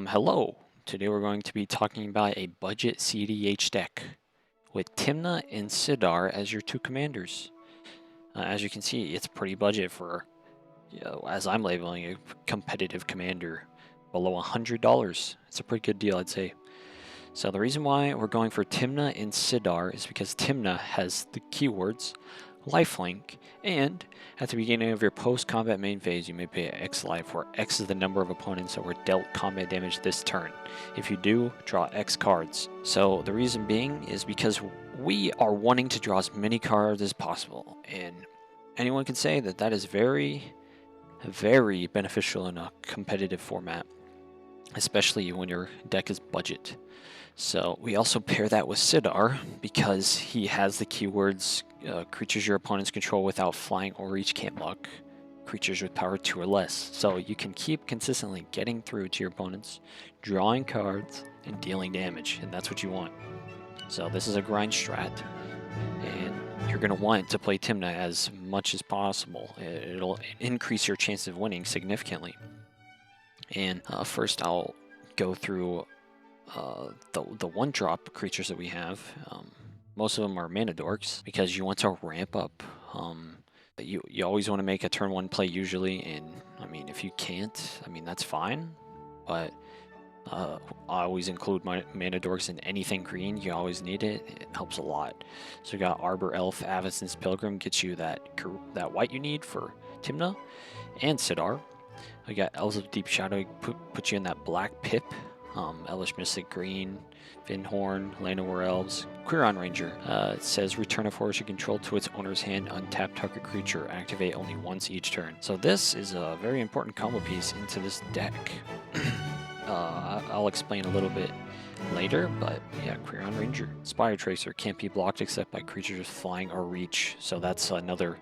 Hello, today we're going to be talking about a budget CEDH deck with Tymna and Sidar as your two commanders. As you can see, it's pretty budget for, as I'm labeling a competitive commander, below $100. It's a pretty good deal, I'd say. So the reason why we're going for Tymna and Sidar is because Tymna has the keywords lifelink, and at the beginning of your post-combat main phase, you may pay X life, where X is the number of opponents that were dealt combat damage this turn. If you do, draw X cards. So the reason being is because we are wanting to draw as many cards as possible, and anyone can say that that is very, very beneficial in a competitive format, especially when your deck is budget. So we also pair that with Sidar because he has the keywords creatures your opponents control without flying or reach can't block, creatures with power 2 or less. So you can keep consistently getting through to your opponents, drawing cards, and dealing damage, and that's what you want. So this is a grind strat, and you're going to want to play Tymna as much as possible. It'll increase your chances of winning significantly. And first I'll go through the one-drop creatures that we have. Most of them are mana dorks because you want to ramp up. You always want to make a turn 1 play usually, and I mean if you can't, I mean that's fine, but I always include my mana dorks in anything green. You always need it. It helps a lot. So we got Arbor Elf, Avacyn's Pilgrim gets you that white you need for Tymna and Sidar. We got Elves of Deep Shadow, put you in that black pip. Elvish Mystic Green, Vinhorn, Land of War Elves, Quiron Ranger. It says return a forest you control to its owner's hand, untap target creature, activate only once each turn. So this is a very important combo piece into this deck. I'll explain a little bit later, but yeah, Quiron Ranger. Spire Tracer can't be blocked except by creatures with flying or reach, so that's another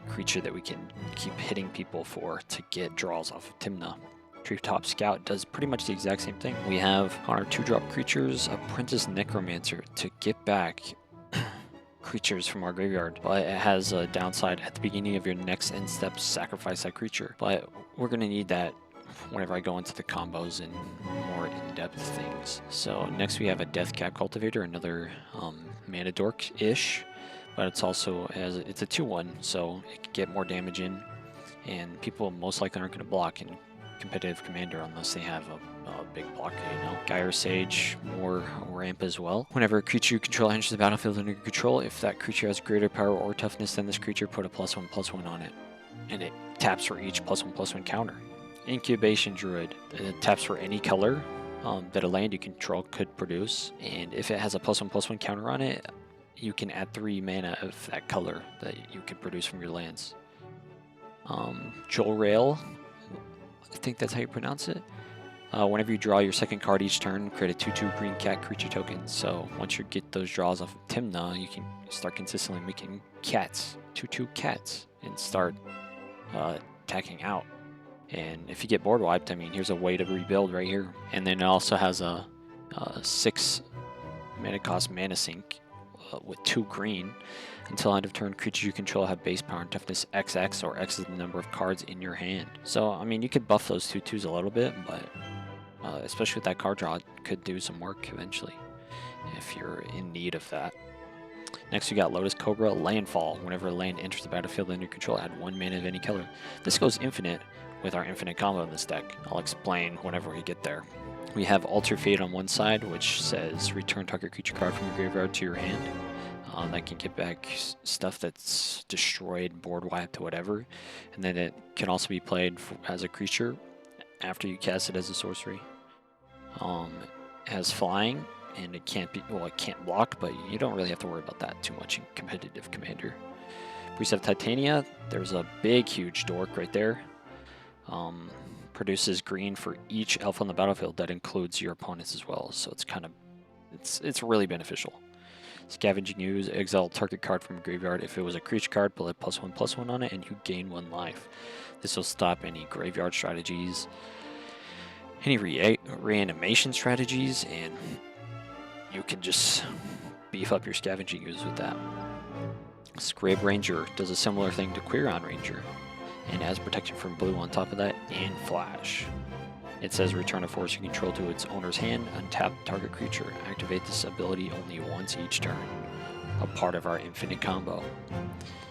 creature that we can keep hitting people for to get draws off of Tymna. Treetop Scout does pretty much the exact same thing. We have on our 2-drop creatures Apprentice Necromancer to get back creatures from our graveyard, but it has a downside at the beginning of your next end step, sacrifice that creature. But we're going to need that whenever I go into the combos and more in-depth things. So next we have a Deathcap Cultivator, another mana dork-ish, but it's also it's a 2/1, so it can get more damage in, and people most likely aren't going to block in competitive commander unless they have a big blocker, you know. Gyre Sage, more ramp as well. Whenever a creature you control enters the battlefield under your control, if that creature has greater power or toughness than this creature, put a +1/+1 on it. And it taps for each +1/+1 counter. Incubation Druid, it taps for any color that a land you control could produce. And if it has a +1/+1 counter on it, you can add 3 mana of that color that you could produce from your lands. Joel Rail, I think that's how you pronounce it. Whenever you draw your second card each turn, create a 2/2 green cat creature token. So once you get those draws off of Tymna, you can start consistently making cats, 2/2 cats, and start attacking out. And if you get board wiped, I mean, here's a way to rebuild right here. And then it also has a 6 mana cost mana sink with 2 green. Until end of turn, creatures you control have base power and toughness XX, or X is the number of cards in your hand. So, I mean, you could buff those 2/2s a little bit, but especially with that card draw, it could do some work eventually if you're in need of that. Next, we got Lotus Cobra, Landfall. Whenever a land enters the battlefield under your control, add 1 mana of any color. This goes infinite with our infinite combo in this deck. I'll explain whenever we get there. We have Alter Fate on one side, which says return target creature card from your graveyard to your hand. That can get back stuff that's destroyed, board wiped, whatever. And then it can also be played as a creature after you cast it as a sorcery. It has flying, and it can't be, well, it can't block, but you don't really have to worry about that too much in competitive commander. Priest of Titania, there's a big, huge dork right there. Produces green for each elf on the battlefield. That includes your opponents as well, so it's kind of, it's really beneficial. Scavenging Ooze, exile target card from graveyard. If it was a creature card, put a +1/+1 on it, and you gain 1 life. This will stop any graveyard strategies, any reanimation strategies, and you can just beef up your Scavenging Ooze with that. Scrib Ranger does a similar thing to Quiron Ranger, and has protection from blue on top of that, and flash. It says return a force you control to its owner's hand, untap target creature. Activate this ability only once each turn. A part of our infinite combo.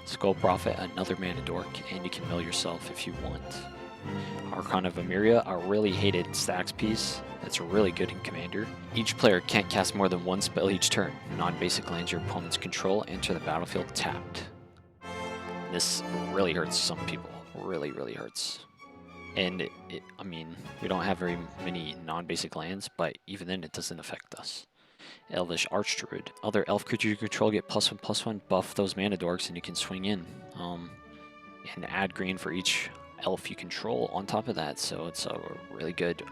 Skull Prophet, another mana dork, and you can mill yourself if you want. Archon of Emeria, a really hated stacks piece that's really good in Commander. Each player can't cast more than one spell each turn. Non-basic lands your opponents control enter the battlefield tapped. This really hurts some people. Really, really hurts. And I mean, we don't have very many non-basic lands, but even then it doesn't affect us. Elvish Archdruid. Other elf creatures you control get +1/+1, buff those mana dorks, and you can swing in. And add green for each elf you control on top of that, so it's a really good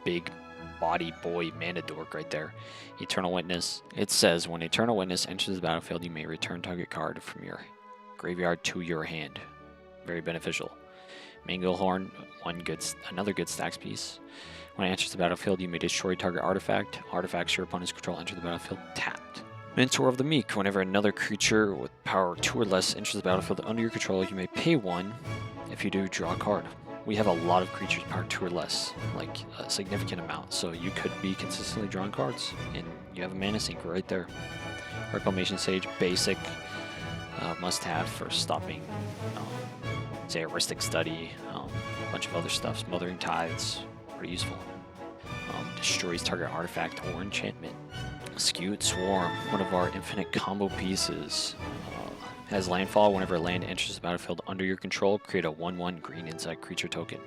big body boy mana dork right there. Eternal Witness. It says when Eternal Witness enters the battlefield, you may return target card from your graveyard to your hand. Very beneficial. Manglehorn, another good stacks piece. When it enters the battlefield, you may destroy target artifact. Artifacts your opponent's control enter the battlefield tapped. Mentor of the Meek. Whenever another creature with power 2 or less enters the battlefield under your control, you may pay 1. If you do, draw a card. We have a lot of creatures power 2 or less, like a significant amount, so you could be consistently drawing cards, and you have a mana sink right there. Reclamation Sage, basic, must-have for stopping, say, Heuristic Study, a bunch of other stuff. Smothering Tides, pretty useful. Destroys target artifact or enchantment. Skewed Swarm, one of our infinite combo pieces. Has landfall. Whenever a land enters the battlefield under your control, create a 1/1 green inside creature token.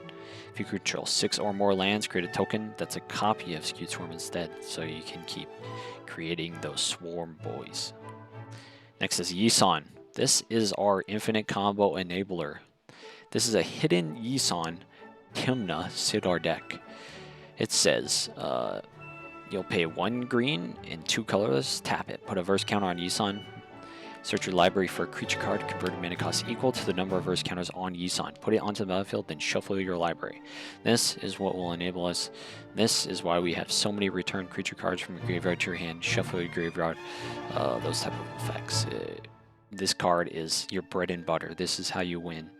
If you control 6 or more lands, create a token that's a copy of Skewed Swarm instead, so you can keep creating those swarm boys. Next is Yisan. This is our infinite combo enabler. This is a hidden Yisan Tymna Sidar deck. It says you'll pay 1 green and 2 colorless, tap it, put a verse counter on Yisan. Search your library for a creature card, converted mana cost equal to the number of verse counters on Yisan. Put it onto the battlefield, then shuffle your library. This is what will enable us. This is why we have so many return creature cards from your graveyard to your hand, shuffle your graveyard, those type of effects. This card is your bread and butter. This is how you win.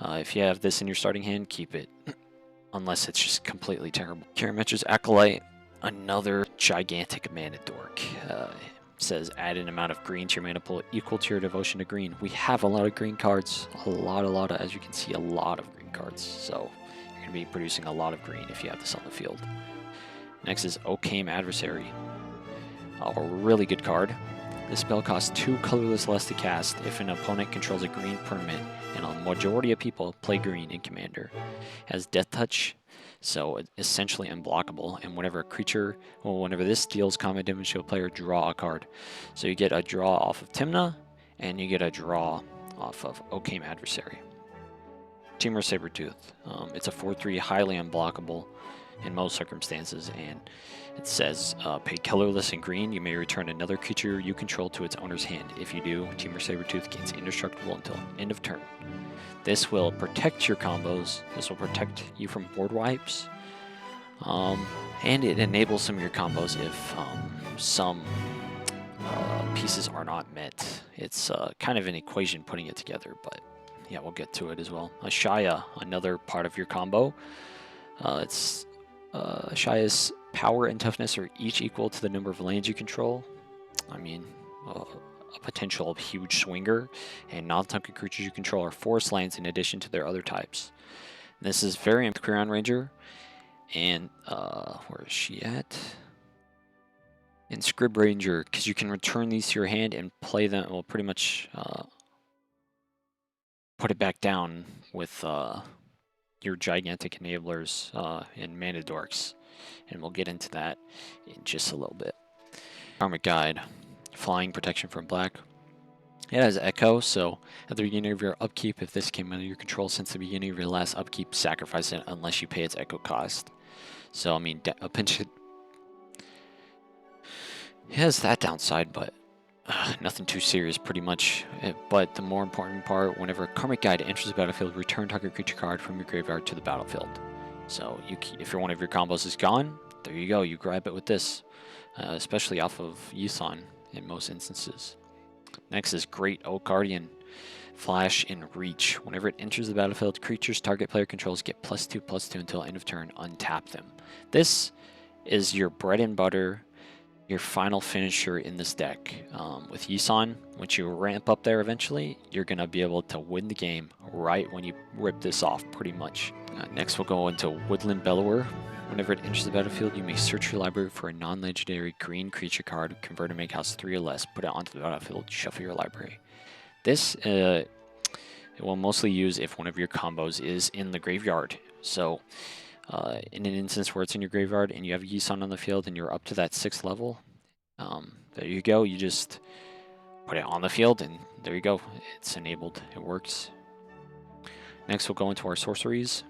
If you have this in your starting hand, keep it. Unless it's just completely terrible. Karametra's Acolyte, another gigantic mana dork. Says add an amount of green to your mana pool equal to your devotion to green. We have a lot of green cards. A lot of, as you can see, a lot of green cards. So you're going to be producing a lot of green if you have this on the field. Next is Occam Adversary. A really good card. This spell costs 2 colorless less to cast if an opponent controls a green permanent, and a majority of people play green in Commander. It has Death Touch, so it's essentially unblockable, and whenever this deals combat damage to a player, draw a card. So you get a draw off of Tymna, and you get a draw off of Occam Adversary. Tymna Sabertooth. It's a 4/3, highly unblockable in most circumstances, and it says pay colorless and green. You may return another creature you control to its owner's hand. If you do, Tymna Sabertooth gains indestructible until end of turn. This will protect your combos. This will protect you from board wipes, and it enables some of your combos if some pieces are not met. It's kind of an equation putting it together, but yeah, we'll get to it as well. Ashaya, another part of your combo. Ashaya's power and toughness are each equal to the number of lands you control. I mean, a potential huge swinger, and non-token creatures you control are forest lands in addition to their other types. And this is very important to Crown Ranger, and where is she at? In Scrib Ranger, because you can return these to your hand and play them, well, pretty much put it back down with your gigantic enablers and mana dorks, and we'll get into that in just a little bit. Karmic Guide, flying, protection from black. It has Echo, so at the beginning of your upkeep, if this came under your control since the beginning of your last upkeep, sacrifice it unless you pay its Echo cost. So I mean, a pinch it has that downside, but nothing too serious, pretty much. But the more important part, whenever a Karmic Guide enters the battlefield, return target creature card from your graveyard to the battlefield. So if one of your combos is gone, there you go. You grab it with this, especially off of Yisan in most instances. Next is Great Oak Guardian. Flash and Reach. Whenever it enters the battlefield, creatures target player controls get +2/+2 until end of turn. Untap them. This is your bread and butter, your final finisher in this deck. With Yisan, once you ramp up there eventually, you're going to be able to win the game right when you rip this off, pretty much. Next, we'll go into Woodland Bellower. Whenever it enters the battlefield, you may search your library for a non-legendary green creature card, convert it to make cost 3 or less, put it onto the battlefield, shuffle your library. This it will mostly use if one of your combos is in the graveyard. So in an instance where it's in your graveyard and you have Yisan on the field and you're up to that 6th level, there you go. You just put it on the field and there you go. It's enabled. It works. Next, we'll go into our sorceries.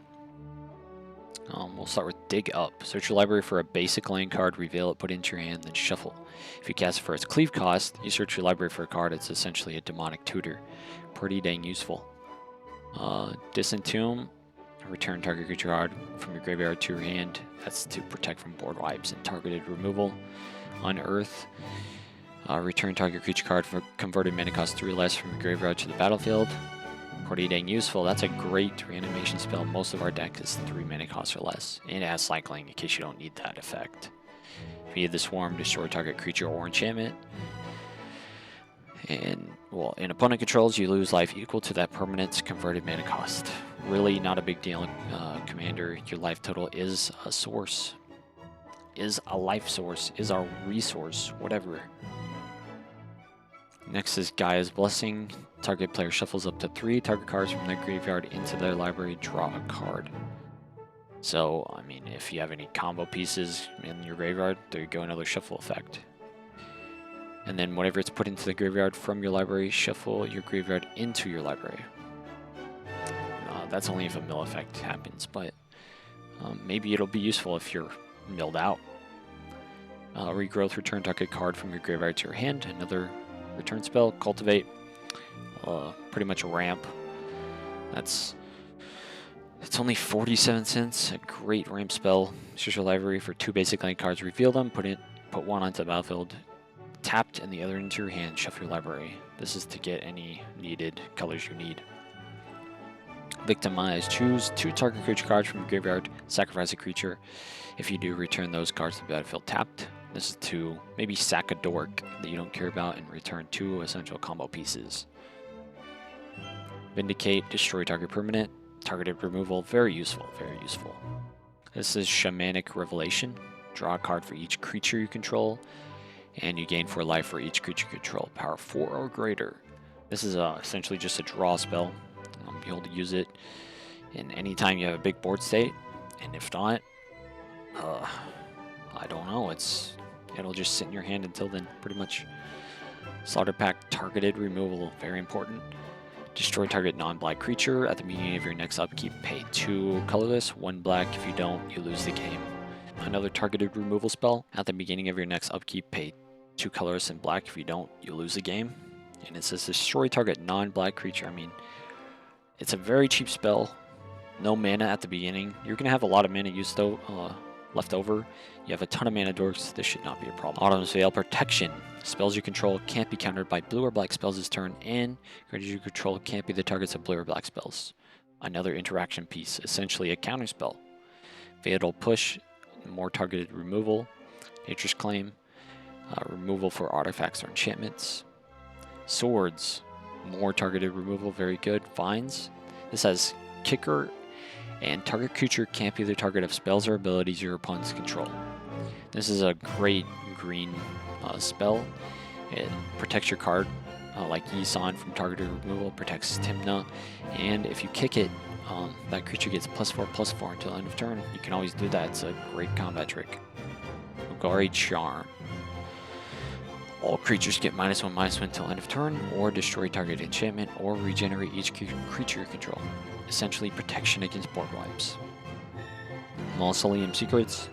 We'll start with Dig Up. Search your library for a basic land card, reveal it, put it into your hand, then shuffle. If you cast it for its cleave cost, you search your library for a card. It's essentially a demonic tutor. Pretty dang useful. Disentomb. Return target creature card from your graveyard to your hand. That's to protect from board wipes and targeted removal. Unearth. Return target creature card for converted mana cost 3 or less from your graveyard to the battlefield. Pretty dang useful. That's a great reanimation spell. Most of our deck is 3 mana cost or less. And it has cycling in case you don't need that effect. If you need the Swarm, destroy target creature or enchantment. And, well, in opponent controls, you lose life equal to that permanent's converted mana cost. Really not a big deal, Commander. Your life total is a source. Is a life source. Is our resource. Whatever. Next is Gaia's Blessing. Target player shuffles up to 3 target cards from their graveyard into their library. Draw a card. So, I mean, if you have any combo pieces in your graveyard, there you go, another shuffle effect. And then whenever it's put into the graveyard from your library, shuffle your graveyard into your library. That's only if a mill effect happens, but maybe it'll be useful if you're milled out. Regrowth, return target card from your graveyard to your hand. Another return spell. Cultivate. Pretty much a ramp. It's only 47 cents. A great ramp spell. Search your library for 2 basic land cards. Reveal them. Put one onto the battlefield. Tapped and the other into your hand. Shuffle your library. This is to get any needed colors you need. Victimize. Choose 2 target creature cards from your graveyard. Sacrifice a creature. If you do, return those cards to the battlefield tapped. This is to maybe sack a dork that you don't care about and return 2 essential combo pieces. Vindicate. Destroy target permanent. Targeted removal. Very useful. Very useful. This is Shamanic Revelation. Draw a card for each creature you control. And you gain 4 life for each creature you control. Power 4 or greater. This is essentially just a draw spell. Be able to use it in any time you have a big board state, and if not, I don't know. It'll just sit in your hand until then, pretty much. Slaughter Pact targeted removal, very important. Destroy target non-black creature at the beginning of your next upkeep. Pay 2 colorless, 1 black. If you don't, you lose the game. Another targeted removal spell at the beginning of your next upkeep. Pay 2 colorless and black. If you don't, you lose the game. And it says destroy target non-black creature. I mean, it's a very cheap spell. No mana at the beginning. You're going to have a lot of mana used left over. You have a ton of mana dorks. This should not be a problem. Autumn's Veil Protection. Spells you control can't be countered by blue or black spells this turn, and creatures you control can't be the targets of blue or black spells. Another interaction piece. Essentially a counter spell. Fatal Push. More targeted removal. Nature's Claim. Removal for artifacts or enchantments. Swords. More targeted removal, very good. Vines. This has Kicker, and target creature can't be the target of spells or abilities your opponents control. This is a great green spell. It protects your card, like Yisan from targeted removal, protects Tymna, and if you kick it, that creature gets +4/+4 until end of turn. You can always do that. It's a great combat trick. Ogari Charm. All creatures get -1/-1 until end of turn, or destroy target enchantment, or regenerate each creature you control. Essentially protection against board wipes. Mausoleum Secrets.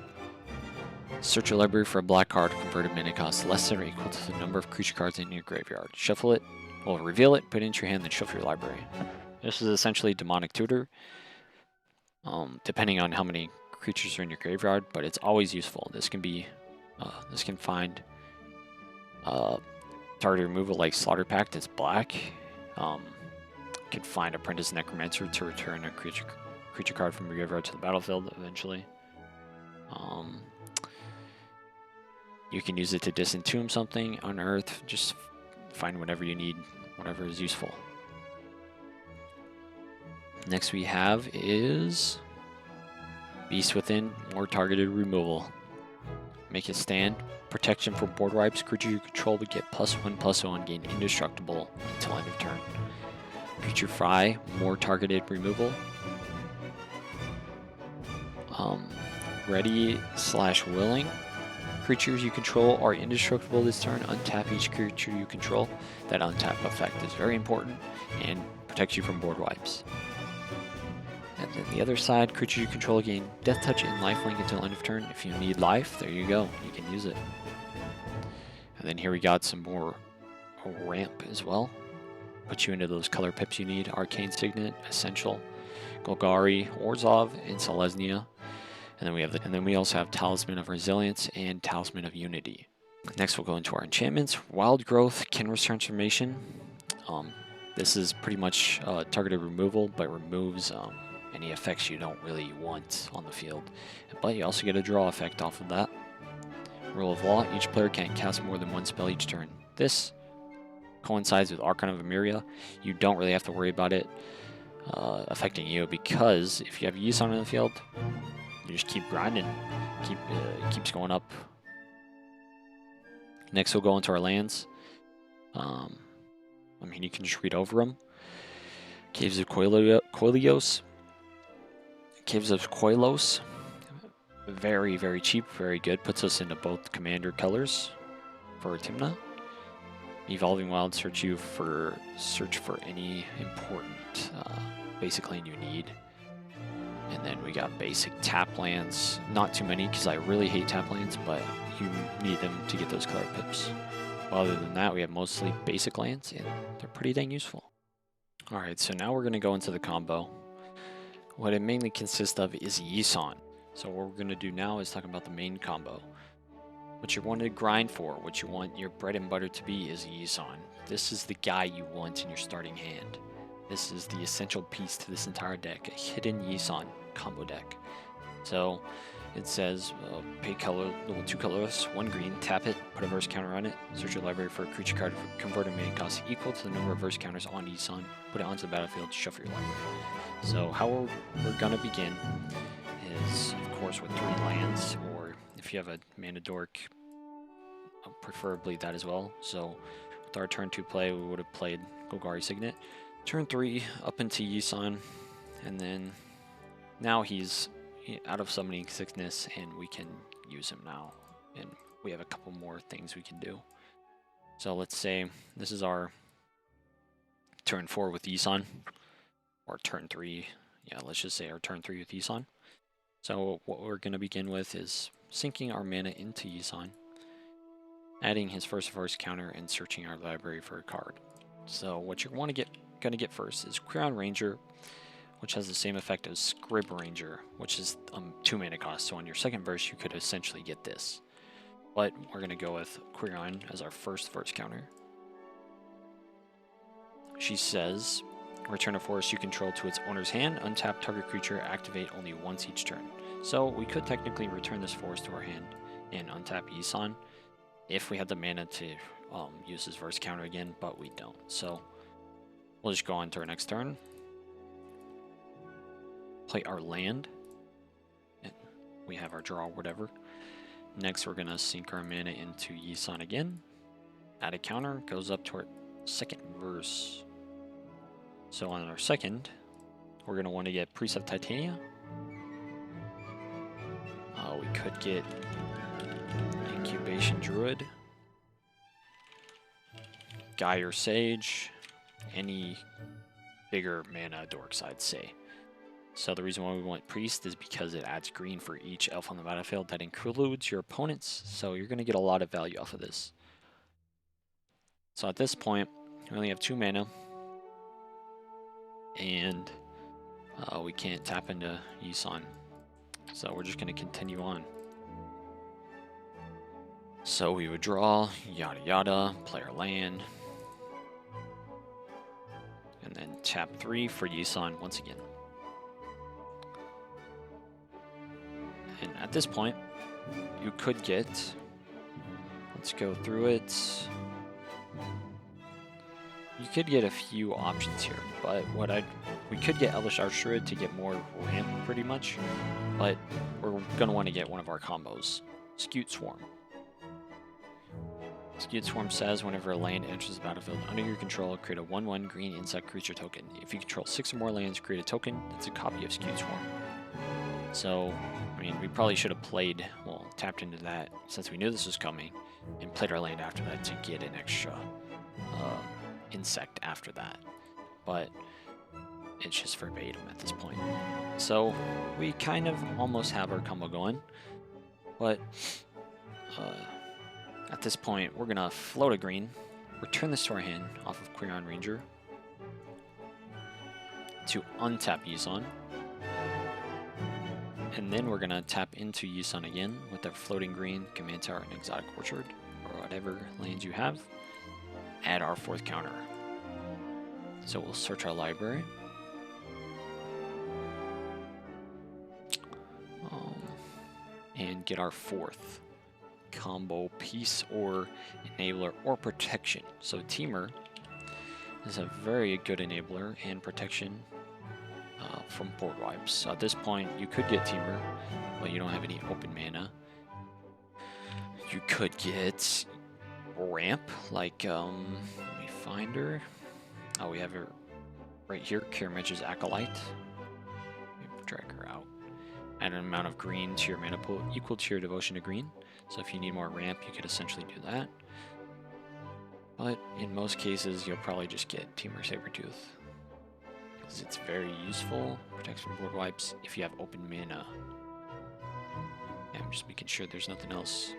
Search your library for a black card, converted mana cost less than or equal to the number of creature cards in your graveyard. Shuffle it, or reveal it, put it into your hand, then shuffle your library. This is essentially demonic tutor, depending on how many creatures are in your graveyard, but it's always useful. This can be, this can find target removal like Slaughter Pact. It's black. could find Apprentice Necromancer to return a creature card from your graveyard to the battlefield eventually. You can use it to disentomb something, unearth, just find whatever you need, whatever is useful. Next we have is Beast Within, more targeted removal. Make it stand. Protection for board wipes. Creature you control would get +1/+1, gain indestructible until end of turn. Creature Fry, more targeted removal. Ready/willing. Creatures you control are indestructible this turn. Untap each creature you control. That untap effect is very important and protects you from board wipes. And then the other side, creature you control gain Death Touch and Lifelink until end of turn. If you need life, there you go. You can use it. And then here we got some more ramp as well. Put you into those color pips you need. Arcane Signet, Essential, Golgari, Orzhov, and Selesnya. And then we also have Talisman of Resilience and Talisman of Unity. Next we'll go into our enchantments. Wild Growth, Kenra's Transformation. This is pretty much targeted removal, but removes any effects you don't really want on the field. But you also get a draw effect off of that. Rule of Law, each player can't cast more than one spell each turn. This coincides with Archon of Emeria. You don't really have to worry about it affecting you, because if you have Yisan on the field, you just keep grinding. It keeps going up. Next we'll go into our lands. I mean, you can just read over them. Caves of Koilos. Caves of Koilos. Very, very cheap, very good. Puts us into both commander colors for Tymna. Evolving Wild, search for any important basic land you need. And then we got basic tap lands. Not too many, because I really hate tap lands, but you need them to get those color pips. Other than that, we have mostly basic lands, and they're pretty dang useful. Alright, so now we're going to go into the combo. What it mainly consists of is Yisan. So what we're going to do now is talk about the main combo. What you want to grind for, what you want your bread and butter to be, is Yisan. This is the guy you want in your starting hand. This is the essential piece to this entire deck, a hidden Yisan combo deck. So it says, pay color, 2 colorless, 1 green, tap it, put a verse counter on it, search your library for a creature card, convert a mana cost equal to the number of verse counters on Yisan, put it onto the battlefield, shuffle your library. So how we're going to begin is, of course, with 3 lands, or if you have a mana dork, preferably that as well. So with our turn 2 play, we would have played Golgari Signet. Turn 3 up into Yisan, and then now he's out of summoning sickness, and we can use him now. And we have a couple more things we can do. So let's say this is our turn 4 with Yisan, or turn 3. Yeah, let's just say our turn 3 with Yisan. So what we're going to begin with is sinking our mana into Yisan, adding his first counter, and searching our library for a card. So what you're going to get first is Quirion Ranger, which has the same effect as Scrib Ranger, which is 2 mana cost. So on your second verse, you could essentially get this. But we're going to go with Quirion as our first counter. She says, return a forest you control to its owner's hand, untap target creature, activate only once each turn. So we could technically return this forest to our hand and untap Yisan if we had the mana to use his verse counter again, but we don't. So we'll just go on to our next turn. Play our land. And we have our draw, whatever. Next, we're going to sink our mana into Yisan again. Add a counter, goes up to our second verse. So on our second, we're going to want to get Priest of Titania. We could get Incubation Druid, Gyre Sage, any bigger mana dorks, I'd say. So the reason why we want Priest is because it adds green for each elf on the battlefield. That includes your opponents, so you're going to get a lot of value off of this. So at this point, we only have 2 mana, and we can't tap into Yisan. So we're just going to continue on. So we would draw, yada yada, play our land. And And then tap 3 for Yisan once again. And at this point, you could get... Let's go through it. You could get a few options here, but we could get Elvish Archshread to get more ramp pretty much, but we're going to want to get one of our combos. Skewed Swarm. Skewed Swarm says whenever a land enters the battlefield under your control, create a 1/1 green insect creature token. If you control 6 or more lands, create a token that's a copy of Skewed Swarm. So, I mean, we probably should have played, well, tapped into that since we knew this was coming, and played our land after that to get an extra insect after that. But it's just verbatim at this point. So, we kind of almost have our combo going, but at this point, we're going to float a green, return this to our hand off of Quirion Ranger to untap Yisan. And then we're going to tap into Yisan again with our floating green, Command Tower, and Exotic Orchard, or whatever lands you have. Add our 4th counter. So we'll search our library. And get our 4th combo piece or enabler or protection. So Tymna is a very good enabler and protection from board wipes. So at this point, you could get Tymna, but you don't have any open mana. You could get ramp, like, let me find her. Oh, we have her right here, Karametra's Acolyte. Let me drag her out. Add an amount of green to your mana pool equal to your devotion to green. So if you need more ramp, you could essentially do that. But in most cases, you'll probably just get Tymna Sabertooth, because it's very useful, protects from board wipes if you have open mana. Yeah, I'm just making sure there's nothing else.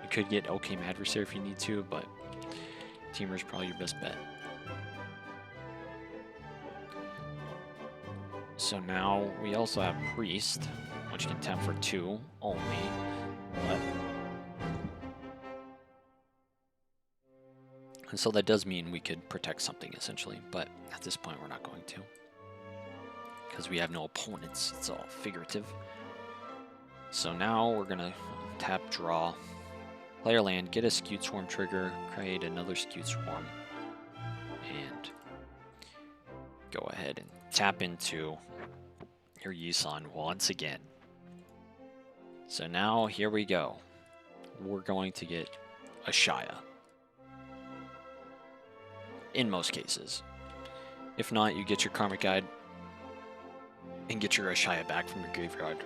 You could get Okame Adversary if you need to, but Tymna's probably your best bet. So now we also have Priest, which can tap for 2 only, but... And so that does mean we could protect something, essentially, but at this point we're not going to, because we have no opponents. It's all figurative. So now we're going to tap, draw, play our land, get a Skewed Swarm trigger, create another Skewed Swarm, and go ahead and tap into your Yisan once again. So now, here we go. We're going to get a Shia. In most cases. If not, you get your Karmic Guide and get your Ashaya back from your graveyard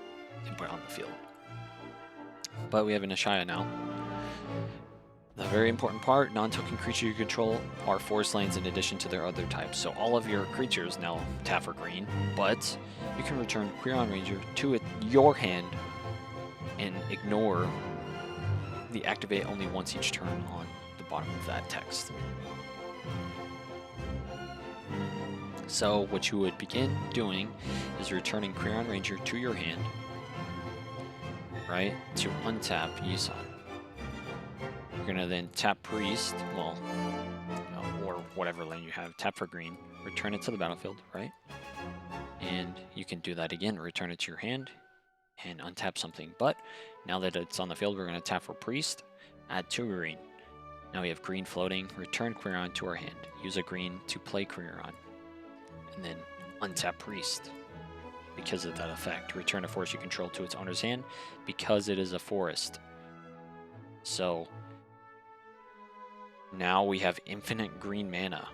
and put it on the field. But we have an Ashaya now. The very important part, non-token creature you control are forest lands in addition to their other types. So all of your creatures now tap for green, but you can return Quirion Ranger to your hand and ignore the activate only once each turn on the bottom of that text. So what you would begin doing is returning Quirion Ranger to your hand, right, to untap Yisan. You're going to then tap Priest, well, or whatever lane you have, tap for green, return it to the battlefield, right? And you can do that again, return it to your hand, and untap something. But now that it's on the field, we're going to tap for Priest, add 2 green. Now we have green floating, return Quirion to our hand, use a green to play Quirion, and then untap Priest because of that effect. Return a forest you control to its owner's hand because it is a forest. So now we have infinite green mana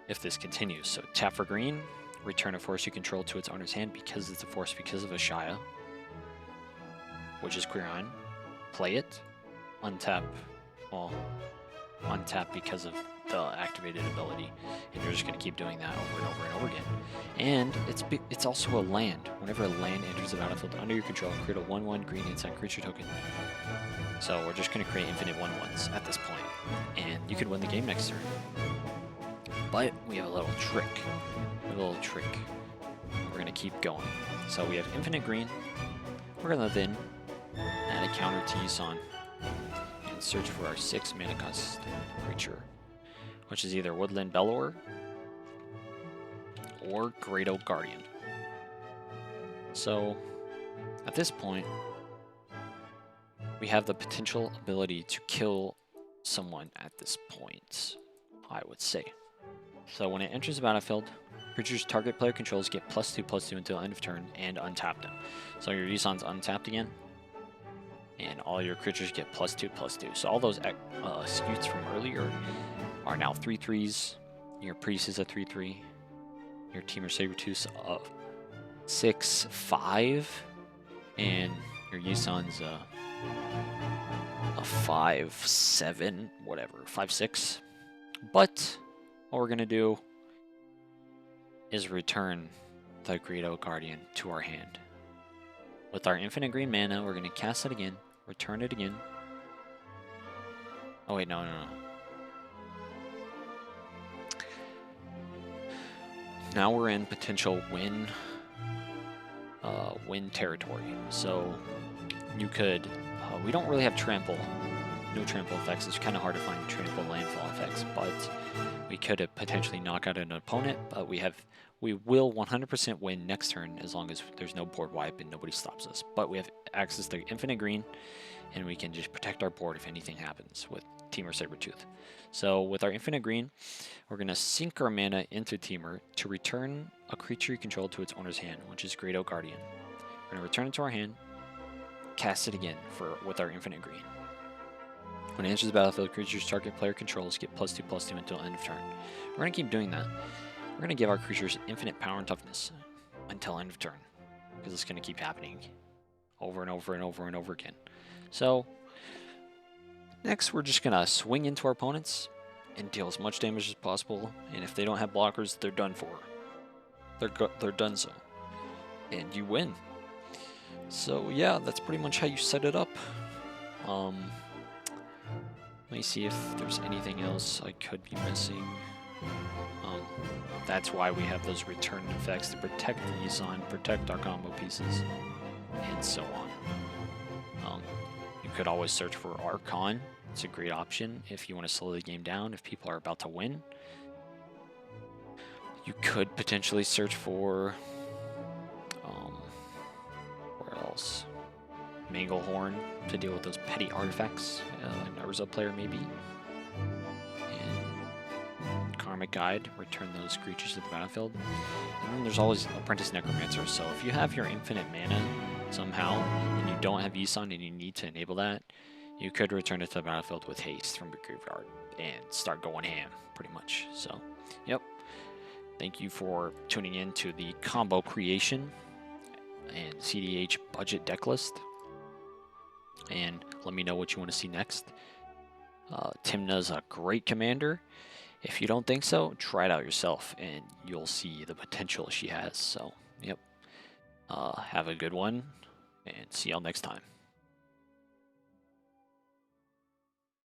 if this continues. So tap for green, return a forest you control to its owner's hand because it's a forest because of Ashaya, which is Quirion. Play it, untap, well, untap because of the activated ability, and you're just going to keep doing that over and over and over again. And it's also a land. Whenever a land enters the battlefield under your control, create a 1/1 green insect creature token. So we're just going to create infinite 1/1s at this point, and you could win the game next turn. But we have a little trick. We're going to keep going. So we have infinite green. We're going to then add a counter to Yisan and search for our 6 mana cost creature, which is either Woodland Bellower or Great Oak Guardian. So, at this point, we have the potential ability to kill someone at this point, I would say. So when it enters the battlefield, creatures target player controls get +2/+2 until end of turn and untap them. So your Yisan's untapped again, and all your creatures get +2/+2. So all those scutes from earlier are now 3/3s. Your priest is a 3/3. Your Tymna Sabertooth's a 6/5, and your Yisan's a 5/7, whatever, 5/6. But what we're gonna do is return the Great Oak Guardian to our hand. With our infinite green mana, we're gonna cast it again, return it again. Oh wait, no. Now we're in potential win territory. So you could, we don't really have trample, no trample effects. It's kind of hard to find trample landfall effects, but we could potentially knock out an opponent. But we will 100% win next turn as long as there's no board wipe and nobody stops us. But we have access to infinite green, and we can just protect our board if anything happens with Tymna Sabertooth. So with our infinite green, we're going to sink our mana into Tymna to return a creature you control to its owner's hand, which is Great Oak Guardian. We're going to return it to our hand, cast it again with our infinite green. When it enters the battlefield, creatures target player controls get +2/+2 until end of turn. We're going to keep doing that. We're going to give our creatures infinite power and toughness until end of turn, because it's going to keep happening over and over and over and over again. So next, we're just going to swing into our opponents and deal as much damage as possible. And if they don't have blockers, they're done for. They're done so. And you win. So yeah, that's pretty much how you set it up. Let me see if there's anything else I could be missing. That's why we have those return effects to protect the Yisan, protect our combo pieces, and so on. You could always search for Archon. It's a great option if you want to slow the game down if people are about to win. You could potentially search for where else? Manglehorn to deal with those petty artifacts. An Urza player maybe. And Karmic Guide, return those creatures to the battlefield. And then there's always Apprentice Necromancer. So if you have your infinite mana somehow, and you don't have Yisan and you need to enable that, you could return it to the battlefield with haste from your graveyard and start going ham, pretty much. So, yep. Thank you for tuning in to the combo creation and CEDH budget deck list. And let me know what you want to see next. Tymna's a great commander. If you don't think so, try it out yourself and you'll see the potential she has. So, yep. Have a good one and see y'all next time.